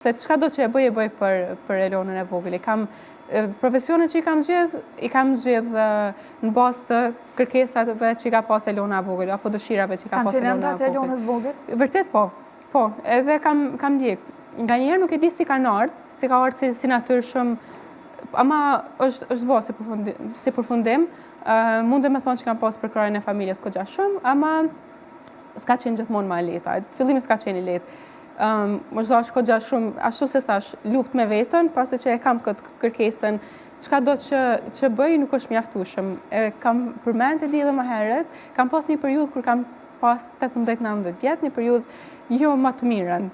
Se çka do që e bëj për Elonën e vogël. Profesionet që i kam zgjedh në bazë të kërkesave që ka pas Elona e vogël, apo dëshirave që ka pas Elona e vogël. Kanë qenë të Elonës vogël? Vërtet po, edhe kam ndjek. Nga njerë nuk e di si kanë ardhë, si ka ardhë si natyrë shumë, ama është bërë si përfundim, mundë me thonë që kam pas përkrarjen e familjes kogja shumë, ama s'ka qenë gjithmonë ma lehta. Fillimi s'ka qenë i lehtë. Më zhash kogja shumë, ashtu se thash, luft me vetën, pasi që e kam këtë kërkesën, çka do që bëj nuk është mjaftueshëm. Kam përmend e di edhe më herët, kam pas një periudhë kur kam pas 18-19 vjet, një periudhë jo më të mirën.